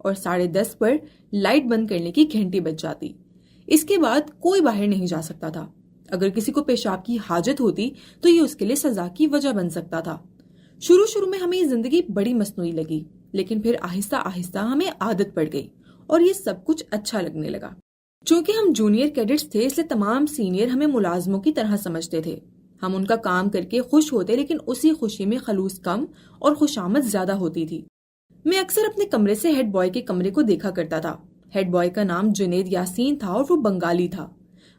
اور 10:30 پر لائٹ بند کرنے کی گھنٹی بج جاتی۔ اس کے بعد کوئی باہر نہیں جا سکتا تھا۔ اگر کسی کو پیشاب کی حاجت ہوتی تو یہ اس کے لیے سزا کی وجہ بن سکتا تھا۔ شروع میں ہمیں یہ زندگی بڑی مصنوعی لگی، لیکن پھر آہستہ آہستہ ہمیں عادت پڑ گئی اور یہ سب کچھ اچھا لگنے لگا۔ چونکہ ہم جونیئر کیڈٹس تھے، اس لیے تمام سینئر ہمیں ملازموں کی طرح سمجھتے تھے۔ ہم ان کا کام کر کے خوش ہوتے، لیکن اسی خوشی میں خلوص کم اور خوشامد زیادہ ہوتی تھی۔ میں اکثر اپنے کمرے سے ہیڈ بوائے کے کمرے کو دیکھا کرتا تھا۔ ہیڈ بوائے کا نام جنید یاسین تھا اور وہ بنگالی تھا۔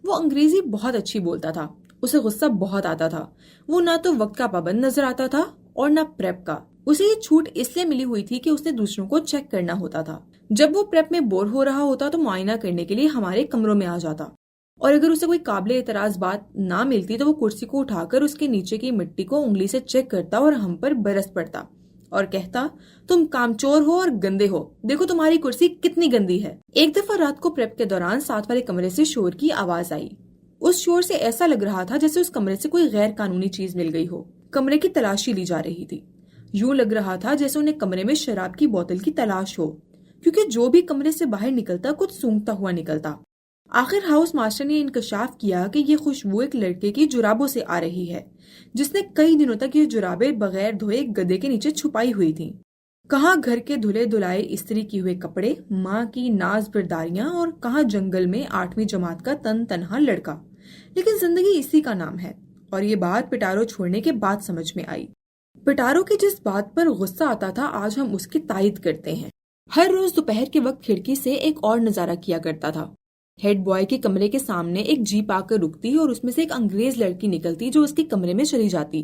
وہ انگریزی بہت اچھی بولتا تھا، اسے غصہ بہت آتا تھا۔ وہ نہ تو وقت کا پابند نظر آتا تھا اور نہ پریپ کا۔ اسے یہ چھوٹ اس لیے ملی ہوئی تھی کہ اس نے دوسروں کو چیک کرنا ہوتا تھا۔ جب وہ پریپ میں بور ہو رہا ہوتا تو معائنہ کرنے کے لیے ہمارے کمروں میں آ جاتا، اور اگر اسے کوئی قابل اعتراض بات نہ ملتی تو وہ کرسی کو اٹھا کر اس کے نیچے کی مٹی کو انگلی سے چیک کرتا اور ہم پر برس پڑتا اور کہتا، تم کامچور ہو اور گندے ہو، دیکھو تمہاری کرسی کتنی گندی ہے۔ ایک دفعہ رات کو پریپ کے دوران ساتھ والے کمرے سے شور کی آواز آئی۔ اس شور سے ایسا لگ رہا تھا جیسے اس کمرے سے کوئی غیر قانونی چیز مل گئی ہو۔ کمرے کی تلاشی لی جا رہی تھی۔ یوں لگ رہا تھا جیسے انہیں کمرے میں شراب کی بوتل کی تلاش ہو، کیونکہ جو بھی کمرے سے باہر نکلتا کچھ سونگتا ہوا نکلتا۔ آخر ہاؤس ماسٹر نے انکشاف کیا کہ یہ خوشبو ایک لڑکے کی جرابوں سے آ رہی ہے، جس نے کئی دنوں تک یہ جرابیں بغیر دھوئے ایک گدے کے نیچے چھپائی ہوئی تھیں۔ کہاں گھر کے دھلے دھلائے استری کی ہوئے کپڑے، ماں کی ناز برداریاں، اور کہاں جنگل میں 8ویں جماعت کا تنہا لڑکا۔ لیکن زندگی اسی کا نام ہے، اور یہ بات پٹارو چھوڑنے کے بعد سمجھ میں آئی۔ پٹارو کی جس بات پر غصہ آتا تھا آج ہم اس کی تائید کرتے ہیں۔ ہر روز دوپہر کے وقت کھڑکی سے ایک اور نظارہ کیا کرتا تھا۔ ہیڈ بوائے کے کمرے کے سامنے ایک جیپ آ کر رکتی اور اس میں سے ایک انگریز لڑکی نکلتی جو اس کے کمرے میں چلی جاتی۔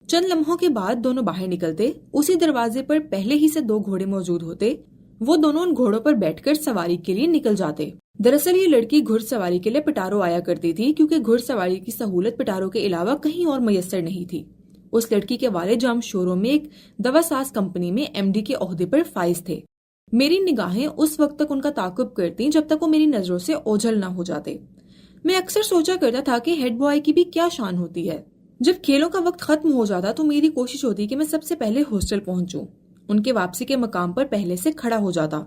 چند لمحوں کے بعد دونوں باہر نکلتے، اسی دروازے پر پہلے ہی سے 2 گھوڑے موجود ہوتے۔ وہ دونوں ان گھوڑوں پر بیٹھ کر سواری کے لیے نکل جاتے۔ دراصل یہ لڑکی گھڑ سواری کے لیے پٹارو آیا کرتی تھی، کیونکہ گھڑ سواری کی سہولت پٹارو کے علاوہ کہیں اور میسر نہیں تھی۔ اس لڑکی کے والد جام شوروں میں ایک دوا ساز کمپنی میں MD کے عہدے پر فائز تھے۔ میری نگاہیں اس وقت تک ان کا تعاقب کرتی جب تک وہ میری نظروں سے اوجھل نہ ہو جاتے۔ میں اکثر سوچا کرتا تھا کہ ہیڈ بوائے کی بھی کیا شان ہوتی ہے۔ جب کھیلوں کا وقت ختم ہو جاتا تو میری کوشش ہوتی کہ میں سب سے پہلے ہاسٹل پہنچوں۔ ان کے واپسی کے مقام پر پہلے سے کھڑا ہو جاتا۔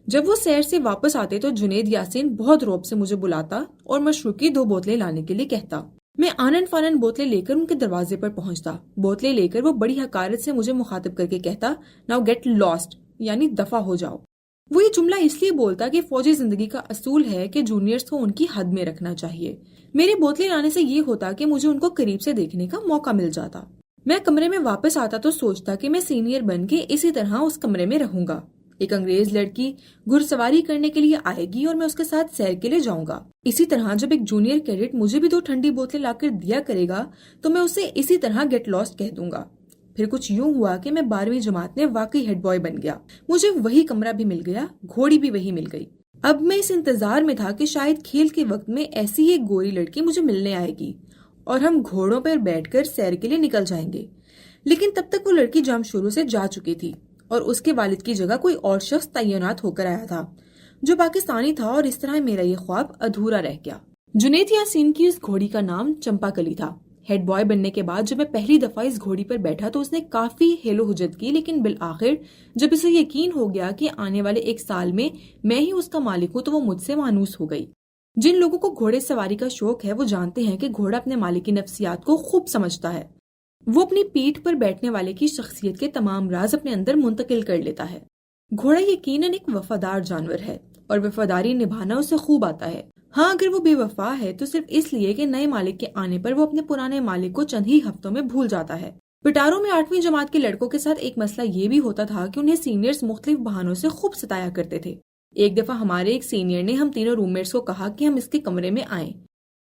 جب وہ سیر سے واپس آتے تو جنید یاسین بہت رعب سے مجھے بلاتا اور مشروب کی 2 بوتلیں لانے کے لیے کہتا۔ میں آنن فانن بوتلیں لے کر ان کے دروازے پر پہنچتا۔ بوتلیں لے کر وہ بڑی حقارت سے مجھے مخاطب کر کے کہتا، ناؤ گیٹ لاسٹ، یعنی دفع ہو جاؤ۔ وہ یہ جملہ اس لیے بولتا کہ فوجی زندگی کا اصول ہے کہ جونیئرز کو ان کی حد میں رکھنا چاہیے۔ میری بوتلیں لانے سے یہ ہوتا کہ مجھے ان کو قریب سے دیکھنے کا موقع مل جاتا۔ میں کمرے میں واپس آتا تو سوچتا کہ میں سینئر بن کے اسی طرح اس کمرے میں رہوں گا۔ ایک انگریز لڑکی گھڑ سواری کرنے کے لیے آئے گی اور میں اس کے ساتھ سیر کے لیے جاؤں گا۔ اسی طرح جب ایک جونیئر کیڈٹ مجھے بھی 2 ٹھنڈی بوتلیں لا کر دیا کرے گا تو میں اسے اسی طرح گیٹ لاسٹ کہہ دوں گا۔ پھر کچھ یوں ہوا کہ میں 12ویں جماعت میں واقعی ہیڈ بوائے بن گیا۔ مجھے وہی کمرہ بھی مل گیا، گھوڑی بھی وہی مل گئی۔ اب میں اس انتظار میں تھا کہ شاید کھیل کے وقت میں ایسی ہی ایک گوری لڑکی مجھے ملنے آئے گی اور ہم گھوڑوں پر بیٹھ کر سیر کے لیے نکل جائیں گے۔ لیکن تب تک وہ لڑکی جام شروع سے جا چکی تھی اور اس کے والد کی جگہ کوئی اور شخص تعینات ہو کر آیا تھا جو پاکستانی تھا، اور اس طرح میرا یہ خواب ادھورا رہ گیا۔ جنید یاسین کی اس گھوڑی کا نام چمپا کلی تھا۔ ہیڈ بوائے بننے کے بعد جب میں پہلی دفعہ اس گھوڑی پر بیٹھا تو اس نے کافی ہیل و حجت کی، لیکن بالآخر جب اسے یقین ہو گیا کہ آنے والے 1 سال میں میں ہی اس کا مالک ہوں تو وہ مجھ سے مانوس ہو گئی۔ جن لوگوں کو گھوڑے سواری کا شوق ہے وہ جانتے ہیں کہ گھوڑا اپنے مالک کی نفسیات کو خوب سمجھتا ہے۔ وہ اپنی پیٹھ پر بیٹھنے والے کی شخصیت کے تمام راز اپنے اندر منتقل کر لیتا ہے۔ گھوڑا یقیناً ایک وفادار جانور ہے اور وفاداری نبھانا اسے خوب آتا ہے۔ ہاں، اگر وہ بے وفا ہے تو صرف اس لیے کہ نئے مالک کے آنے پر وہ اپنے پرانے مالک کو چند ہی ہفتوں میں بھول جاتا ہے۔ پٹارو میں 8ویں جماعت کے لڑکوں کے ساتھ ایک مسئلہ یہ بھی ہوتا تھا کہ انہیں سینئرز مختلف بہانوں سے خوب ستایا کرتے تھے۔ ایک دفعہ ہمارے ایک سینئر نے ہم تینوں روم میٹس کو کہا کہ ہم اس کے کمرے میں آئیں۔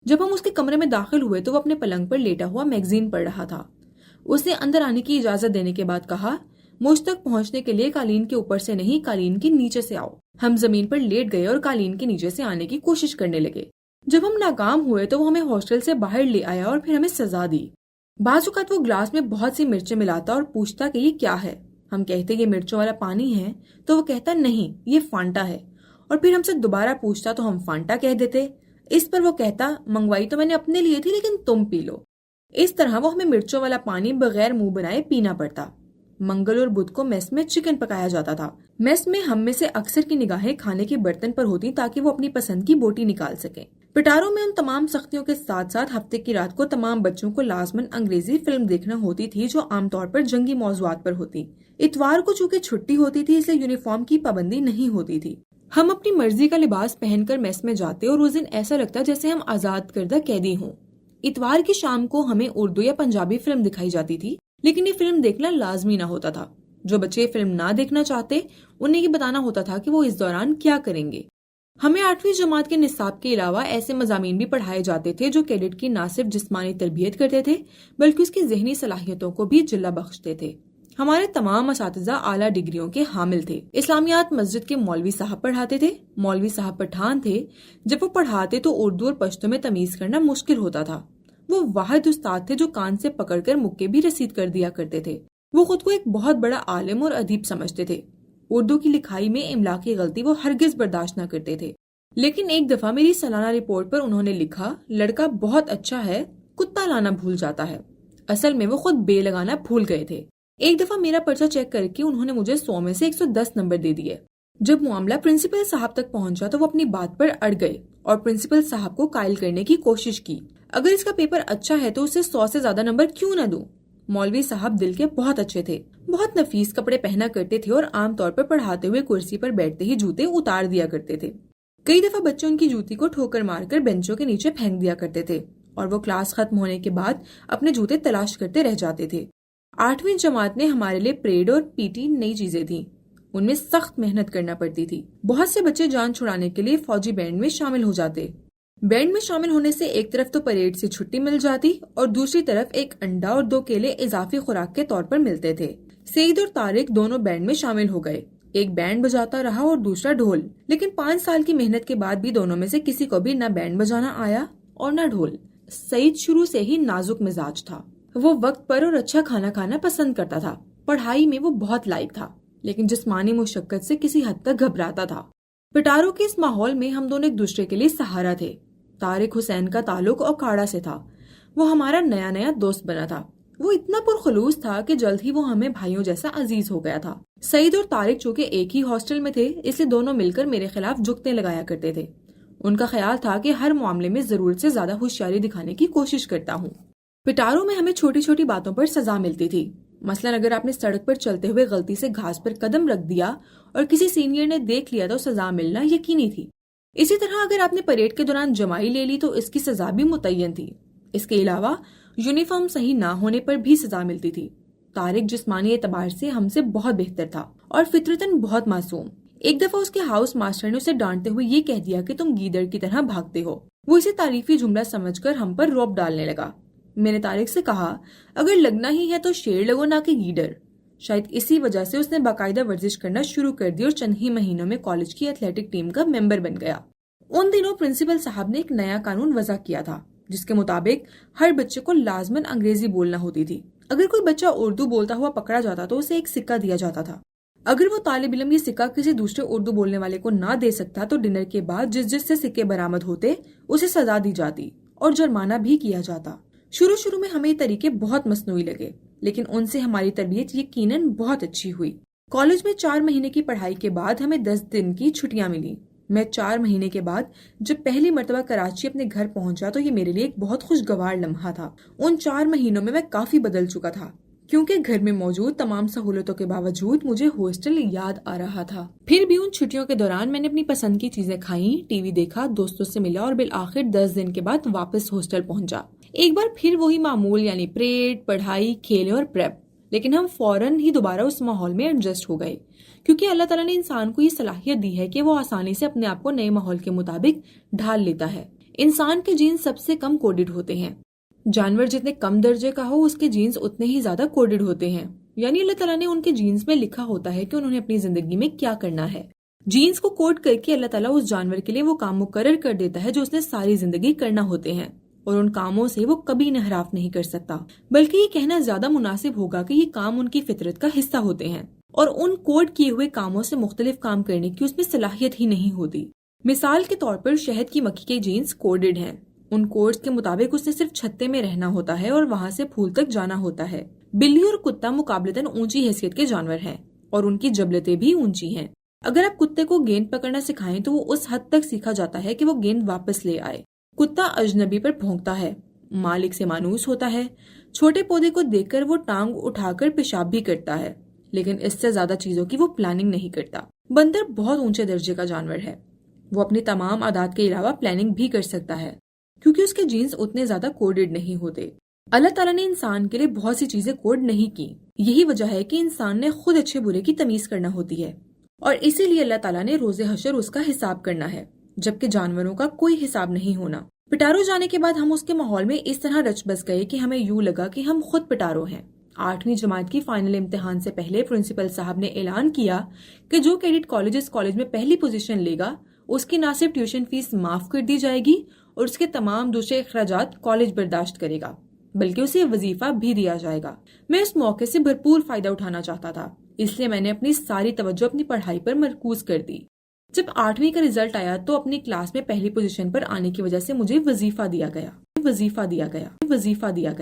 جب ہم اس کے کمرے میں داخل ہوئے تو وہ اپنے پلنگ پر لیٹا ہوا میگزین پڑھ رہا تھا۔ اس نے اندر آنے کی اجازت دینے کے بعد کہا، مجھ تک پہنچنے کے لیے قالین کے اوپر سے نہیں، قالین کے نیچے سے آؤ۔ ہم زمین پر لیٹ گئے اور قالین کے نیچے سے آنے کی کوشش کرنے لگے۔ جب ہم ناکام ہوئے تو وہ ہمیں ہاسٹل سے باہر لے آیا اور پھر ہمیں سزا دی۔ بعض اوقات وہ گلاس میں بہت سی مرچیں ملاتا اور پوچھتا کہ یہ کیا ہے۔ ہم کہتے یہ مرچوں والا پانی ہے تو وہ کہتا نہیں، یہ فانٹا ہے، اور پھر ہم سے دوبارہ پوچھتا تو ہم فانٹا کہہ دیتے۔ اس پر وہ کہتا منگوائی تو میں نے اپنے لیے تھی لیکن تم پی لو۔ اس طرح وہ ہمیں مرچوں والا پانی بغیر منہ بنائے پینا پڑتا۔ منگل اور بدھ کو میس میں چکن پکایا جاتا تھا۔ میس میں ہم میں سے اکثر کی نگاہیں کھانے کے برتن پر ہوتی تاکہ وہ اپنی پسند کی بوٹی نکال سکیں۔ پٹارو میں ان تمام سختیوں کے ساتھ ساتھ ہفتے کی رات کو تمام بچوں کو لازماً انگریزی فلم دیکھنا ہوتی تھی جو عام طور پر جنگی موضوعات پر ہوتی۔ اتوار کو چونکہ چھٹی ہوتی تھی اس لیے یونیفارم کی پابندی نہیں ہوتی تھی۔ ہم اپنی مرضی کا لباس پہن کر میس میں جاتے اور اس دن ایسا لگتا جیسے ہم آزاد کردہ قیدی ہوں۔ اتوار کی شام کو ہمیں اردو یا پنجابی فلم دکھائی جاتی تھی، لیکن یہ فلم دیکھنا لازمی نہ ہوتا تھا۔ جو بچے یہ فلم نہ دیکھنا چاہتے انہیں یہ بتانا ہوتا تھا کہ وہ اس دوران کیا کریں گے۔ ہمیں 8ویں جماعت کے نصاب کے علاوہ ایسے مضامین بھی پڑھائے جاتے تھے جو کیڈٹ کی نہ صرف جسمانی تربیت کرتے تھے بلکہ اس کی ذہنی صلاحیتوں کو بھی جلوہ بخشتے تھے۔ ہمارے تمام اساتذہ اعلیٰ ڈگریوں کے حامل تھے۔ اسلامیات مسجد کے مولوی صاحب پڑھاتے تھے۔ مولوی صاحب پٹھان تھے۔ جب وہ پڑھاتے تو اردو اور پشتو میں تمیز کرنا مشکل ہوتا تھا۔ وہ واحد استاد تھے جو کان سے پکڑ کر مکے بھی رسید کر دیا کرتے تھے۔ وہ خود کو ایک بہت بڑا عالم اور ادیب سمجھتے تھے۔ اردو کی لکھائی میں املا کی غلطی وہ ہرگز برداشت نہ کرتے تھے۔ لیکن ایک دفعہ میری سالانہ رپورٹ پر انہوں نے لکھا، لڑکا بہت اچھا ہے، کتا لانا بھول جاتا ہے۔ اصل میں وہ خود بے لگانا بھول گئے تھے۔ ایک دفعہ میرا پرچہ چیک کر کے انہوں نے مجھے 100 میں سے 110 نمبر دے دیے۔ جب معاملہ پرنسپل صاحب تک پہنچا تو وہ اپنی بات پر اڑ گئے اور پرنسپل صاحب کو قائل کرنے کی کوشش کی۔ اگر اس کا پیپر اچھا ہے تو اسے 100 سے زیادہ نمبر کیوں نہ دوں؟ مولوی صاحب دل کے بہت اچھے تھے، بہت نفیس کپڑے پہنا کرتے تھے اور عام طور پر پڑھاتے ہوئے کرسی پر بیٹھتے ہی جوتے اتار دیا کرتے تھے۔ کئی دفعہ بچے ان کی جوتی کو ٹھوکر مار کر بینچوں کے نیچے پھینک دیا کرتے تھے اور وہ کلاس ختم ہونے کے بعد اپنے جوتے تلاش کرتے رہ جاتے تھے۔ 8ویں جماعت میں ہمارے لیے پریڈ اور پی ٹی نئی چیزیں تھیں۔ ان میں سخت محنت کرنا پڑتی تھی۔ بہت سے بچے جان چھڑانے کے لیے فوجی بینڈ میں شامل ہو جاتے۔ بینڈ میں شامل ہونے سے ایک طرف تو پریڈ سے چھٹی مل جاتی اور دوسری طرف ایک انڈا اور 2 کیلے اضافی خوراک کے طور پر ملتے تھے۔ سعید اور طارق دونوں بینڈ میں شامل ہو گئے۔ ایک بینڈ بجاتا رہا اور دوسرا ڈھول، لیکن 5 سال کی محنت کے بعد بھی دونوں میں سے کسی کو بھی نہ بینڈ بجانا آیا اور نہ ڈھول۔ سعید شروع سے ہی نازک مزاج تھا۔ وہ وقت پر اور اچھا کھانا کھانا پسند کرتا تھا۔ پڑھائی میں وہ بہت لائق تھا، لیکن جسمانی مشقت سے کسی حد تک گھبراتا تھا۔ پٹارو کے اس ماحول میں ہم دونوں ایک دوسرے کے لیے سہارا تھے۔ طارق حسین کا تعلق اوکاڑا سے تھا۔ وہ ہمارا نیا دوست بنا تھا۔ وہ اتنا پرخلوص تھا کہ جلد ہی وہ ہمیں بھائیوں جیسا عزیز ہو گیا تھا۔ سعید اور طارق چونکہ ایک ہی ہاسٹل میں تھے اس لیے دونوں مل کر میرے خلاف جگتیں لگایا کرتے تھے۔ ان کا خیال تھا کہ ہر معاملے میں ضرورت سے زیادہ ہوشیاری دکھانے کی کوشش کرتا ہوں۔ پٹارو میں ہمیں چھوٹی چھوٹی باتوں پر سزا ملتی تھی۔ مثلاً اگر آپ نے سڑک پر چلتے ہوئے غلطی سے گھاس پر قدم رکھ دیا اور کسی سینئر نے دیکھ لیا تو سزا ملنا یقینی تھی۔ اسی طرح اگر آپ نے پریڈ کے دوران جمائی لے لی تو اس کی سزا بھی متعین تھی۔ اس کے علاوہ یونیفارم صحیح نہ ہونے پر بھی سزا ملتی تھی۔ طارق جسمانی اعتبار سے ہم سے بہت بہتر تھا اور فطرتاً بہت معصوم۔ ایک دفعہ اس کے ہاؤس ماسٹر نے اسے ڈانٹتے ہوئے یہ کہہ دیا کہ تم گیدڑ کی طرح بھاگتے ہو۔ وہ اسے تعریفی جملہ سمجھ کر ہم پر روب ڈالنے لگا۔ میں نے طارق سے کہا، اگر لگنا ہی ہے تو شیر لگو نہ کہ گیدڑ۔ شاید اسی وجہ سے اس نے باقاعدہ ورزش کرنا شروع کر دی اور چند ہی مہینوں میں کالج کی ایتھلیٹک ٹیم کا ممبر بن گیا۔ ان دنوں پرنسپل صاحب نے ایک نیا قانون وضع کیا تھا جس کے مطابق ہر بچے کو لازماً انگریزی بولنا ہوتی تھی۔ اگر کوئی بچہ اردو بولتا ہوا پکڑا جاتا تو اسے ایک سکہ دیا جاتا تھا۔ اگر وہ طالب علم یہ سکہ کسی دوسرے اردو بولنے والے کو نہ دے سکتا تو ڈنر کے بعد جس سے سکے برآمد ہوتے اسے سزا دی جاتی اور جرمانہ بھی کیا جاتا۔ شروع میں ہمیں یہ طریقے بہت مصنوعی لگے، لیکن ان سے ہماری تربیت یقیناً بہت اچھی ہوئی۔ کالج میں 4 مہینے کی پڑھائی کے بعد ہمیں 10 دن کی چھٹیاں ملی۔ میں 4 مہینے کے بعد جب پہلی مرتبہ کراچی اپنے گھر پہنچا تو یہ میرے لیے ایک بہت خوشگوار لمحہ تھا۔ ان 4 مہینوں میں کافی بدل چکا تھا کیونکہ گھر میں موجود تمام سہولتوں کے باوجود مجھے ہاسٹل یاد آ رہا تھا۔ پھر بھی ان چھٹیوں کے دوران میں نے اپنی پسند کی چیزیں کھائیں، ٹی وی دیکھا، دوستوں سے ملا اور بالآخر 10 دن کے بعد واپس ہاسٹل پہنچا۔ ایک بار پھر وہی معمول، یعنی پریڈ، پڑھائی، کھیلیں اور پریپ، لیکن ہم فوراً ہی دوبارہ اس ماحول میں ایڈجسٹ ہو گئے کیونکہ اللہ تعالیٰ نے انسان کو یہ صلاحیت دی ہے کہ وہ آسانی سے اپنے آپ کو نئے ماحول کے مطابق ڈھال لیتا ہے۔ انسان کے جینز سب سے کم کوڈڈ ہوتے ہیں۔ جانور جتنے کم درجے کا ہو اس کے جینز اتنے ہی زیادہ کوڈڈ ہوتے ہیں، یعنی اللہ تعالیٰ نے ان کے جینز میں لکھا ہوتا ہے کہ انہوں نے اپنی زندگی میں کیا کرنا ہے۔ جینز کو کوڈ کر کے اللہ تعالیٰ اس جانور کے لیے وہ کام مقرر کر دیتا ہے جو اس نے ساری زندگی کرنا ہوتے ہیں، اور ان کاموں سے وہ کبھی انحراف نہیں کر سکتا، بلکہ یہ کہنا زیادہ مناسب ہوگا کہ یہ کام ان کی فطرت کا حصہ ہوتے ہیں اور ان کوڈ کیے ہوئے کاموں سے مختلف کام کرنے کی اس میں صلاحیت ہی نہیں ہوتی۔ مثال کے طور پر شہد کی مکھی کے جینز کوڈڈ ہیں۔ ان کوڈز کے مطابق اس نے صرف چھتے میں رہنا ہوتا ہے اور وہاں سے پھول تک جانا ہوتا ہے۔ بلی اور کتا مقابلتاً اونچی حیثیت کے جانور ہیں اور ان کی جبلتیں بھی اونچی ہیں۔ اگر آپ کتے کو گیند پکڑنا سکھائیں تو وہ اس حد تک سیکھا جاتا ہے کہ وہ گیند واپس لے آئے۔ کتا اجنبی پر بھونکتا ہے، مالک سے مانوس ہوتا ہے، چھوٹے پودے کو دیکھ کر وہ ٹانگ اٹھا کر پیشاب بھی کرتا ہے، لیکن اس سے زیادہ چیزوں کی وہ پلاننگ نہیں کرتا۔ بندر بہت اونچے درجے کا جانور ہے، وہ اپنی تمام عادات کے علاوہ پلاننگ بھی کر سکتا ہے کیونکہ اس کے جینز اتنے زیادہ کوڈڈ نہیں ہوتے۔ اللہ تعالیٰ نے انسان کے لیے بہت سی چیزیں کوڈ نہیں کی، یہی وجہ ہے کہ انسان نے خود اچھے برے کی تمیز کرنا ہوتی ہے، اور اسی لیے اللہ تعالیٰ نے روز حشر اس کا حساب کرنا ہے، جبکہ جانوروں کا کوئی حساب نہیں ہونا۔ پٹارو جانے کے بعد ہم اس کے ماحول میں اس طرح رچ بس گئے کہ ہمیں یوں لگا کہ ہم خود پٹارو ہیں۔ 8ویں جماعت کی فائنل امتحان سے پہلے پرنسپل صاحب نے اعلان کیا کہ جو کیڈٹ کالج میں پہلی پوزیشن لے گا اس کی نہ صرف ٹیوشن فیس معاف کر دی جائے گی اور اس کے تمام دوسرے اخراجات کالج برداشت کرے گا، بلکہ اسے وظیفہ بھی دیا جائے گا۔ میں اس موقع سے بھرپور فائدہ اٹھانا چاہتا تھا، اس لیے میں نے اپنی ساری توجہ اپنی پڑھائی پر مرکوز کر دی۔ جب 8ویں کا رزلٹ آیا تو اپنی کلاس میں پہلی پوزیشن پر آنے کی وجہ سے مجھے وظیفہ دیا گیا۔